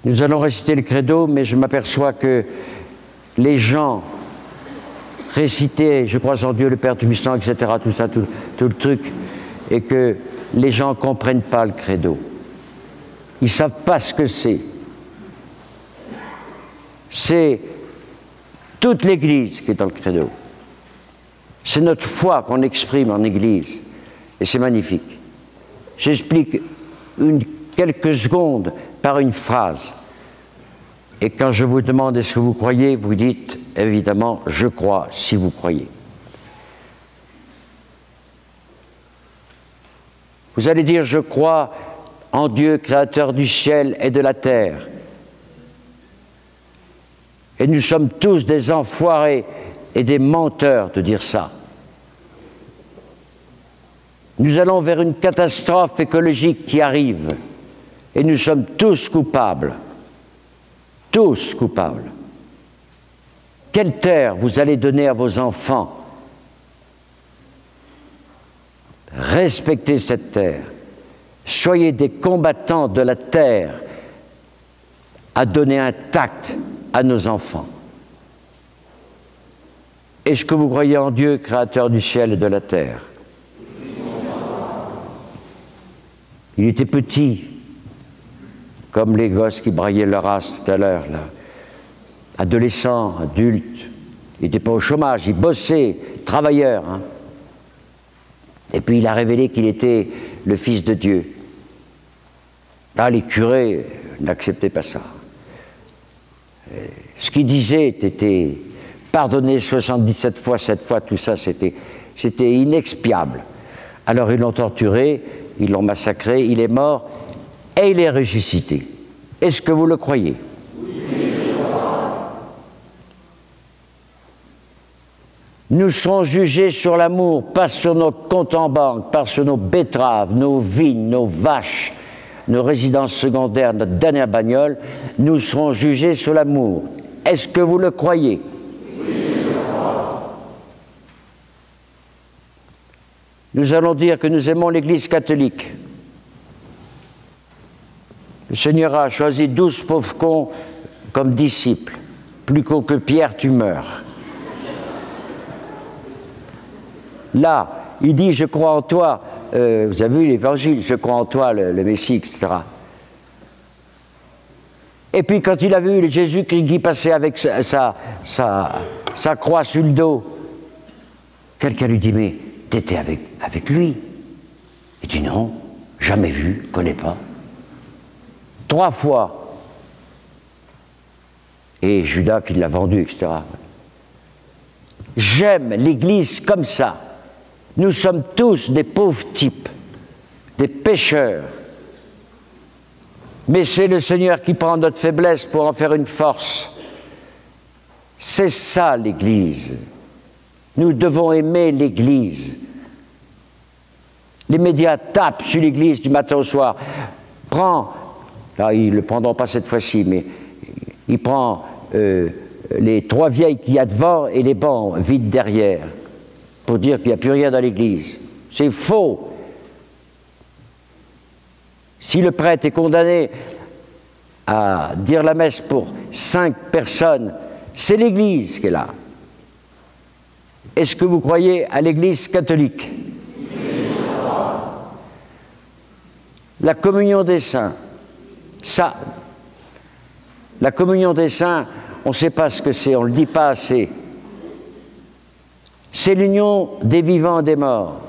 Nous allons réciter le credo, mais je m'aperçois que les gens récitaient « Je crois en Dieu, le Père Tout-Puissant », etc., tout ça, tout le truc, et que les gens ne comprennent pas le credo. Ils ne savent pas ce que c'est. C'est toute l'Église qui est dans le credo. C'est notre foi qu'on exprime en Église. Et c'est magnifique. J'explique quelques secondes par une phrase. Et quand je vous demande est-ce que vous croyez, vous dites évidemment je crois si vous croyez. Vous allez dire je crois en Dieu créateur du ciel et de la terre. Et nous sommes tous des enfoirés et des menteurs de dire ça. Nous allons vers une catastrophe écologique qui arrive. Et nous sommes tous coupables. Tous coupables. Quelle terre vous allez donner à vos enfants? Respectez cette terre. Soyez des combattants de la terre à donner intacte à nos enfants. Est-ce que vous croyez en Dieu, créateur du ciel et de la terre? Il était petit, comme les gosses qui braillaient leur race tout à l'heure, là. Adolescent, adulte. Il n'était pas au chômage, il bossait, travailleur. Hein. Et puis il a révélé qu'il était le Fils de Dieu. Là, les curés n'acceptaient pas ça. Ce qu'il disait était pardonné 77 fois, 7 fois, tout ça, c'était inexpiable. Alors ils l'ont torturé, ils l'ont massacré, il est mort et il est ressuscité. Est-ce que vous le croyez? Oui, je crois. Nous serons jugés sur l'amour, pas sur nos comptes en banque, pas sur nos betteraves, nos vignes, nos vaches, nos résidences secondaires, notre dernière bagnole. Nous serons jugés sur l'amour. Est-ce que vous le croyez? Oui, je crois. Nous allons dire que nous aimons l'Église catholique. Le Seigneur a choisi 12 pauvres cons comme disciples. Plus con que Pierre, tu meurs. Là, il dit, je crois en toi. Vous avez vu l'Évangile, je crois en toi, le Messie, etc. Et puis quand il a vu Jésus qui passait avec sa croix sur le dos, quelqu'un lui dit, mais t'étais avec lui? Il dit, non, jamais vu, connais pas. 3 fois. Et Judas qui l'a vendu, etc. J'aime l'Église comme ça. Nous sommes tous des pauvres types, des pécheurs. Mais c'est le Seigneur qui prend notre faiblesse pour en faire une force. C'est ça l'Église. Nous devons aimer l'Église. Les médias tapent sur l'Église du matin au soir. Là ils ne le prendront pas cette fois-ci, mais il prend les 3 vieilles qu'il y a devant et les bancs vides derrière, pour dire qu'il n'y a plus rien dans l'Église. C'est faux. Si le prêtre est condamné à dire la messe pour 5 personnes, c'est l'Église qui est là. Est-ce que vous croyez à l'Église catholique? La communion des saints, ça, la communion des saints, on ne sait pas ce que c'est, on ne le dit pas assez. C'est l'union des vivants et des morts.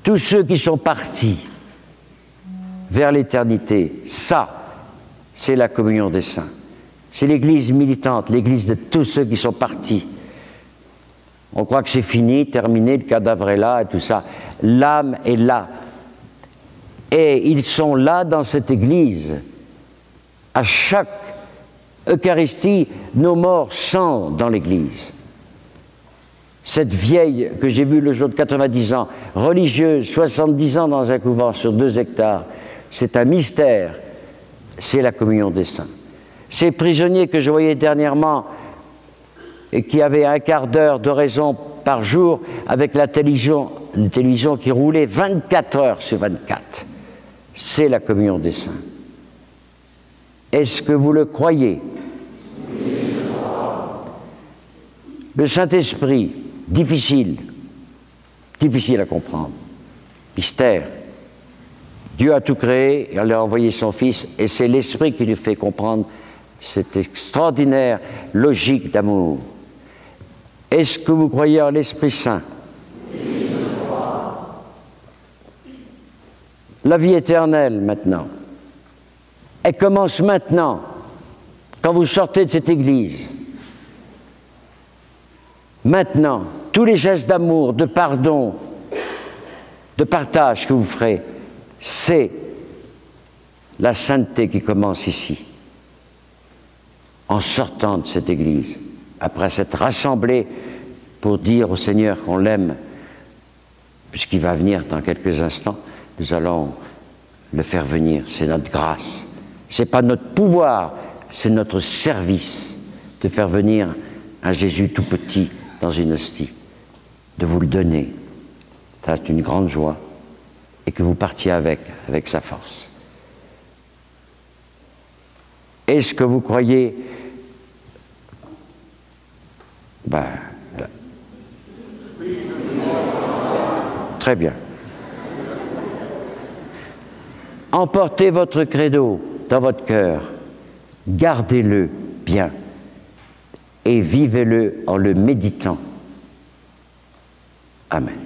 Tous ceux qui sont partis vers l'éternité, ça, c'est la communion des saints. C'est l'Église militante, l'Église de tous ceux qui sont partis. On croit que c'est fini, terminé, le cadavre est là et tout ça. L'âme est là. Et ils sont là dans cette Église. À chaque Eucharistie, nos morts sont dans l'Église. Cette vieille que j'ai vue le jour de 90 ans, religieuse, 70 ans dans un couvent sur 2 hectares, c'est un mystère. C'est la communion des saints. Ces prisonniers que je voyais dernièrement et qui avaient 1/4 d'heure d'oraison par jour avec la télévision qui roulait 24 heures sur 24, c'est la communion des saints. Est-ce que vous le croyez? Le Saint-Esprit, difficile à comprendre. Mystère. Dieu a tout créé, il a envoyé son Fils, et c'est l'Esprit qui nous fait comprendre cette extraordinaire logique d'amour. Est-ce que vous croyez en l'Esprit Saint? Oui, je crois. La vie éternelle, maintenant. Elle commence maintenant, quand vous sortez de cette église. Maintenant, tous les gestes d'amour, de pardon, de partage que vous ferez, c'est la sainteté qui commence ici, en sortant de cette église, après s'être rassemblés pour dire au Seigneur qu'on l'aime, puisqu'il va venir dans quelques instants, nous allons le faire venir, c'est notre grâce. Ce n'est pas notre pouvoir, c'est notre service de faire venir un Jésus tout petit dans une hostie, de vous le donner. Ça, c'est une grande joie, et que vous partiez avec sa force. Est-ce que vous croyez... Ben, là. Très bien. Emportez votre credo dans votre cœur, gardez-le bien et vivez-le en le méditant. Amen.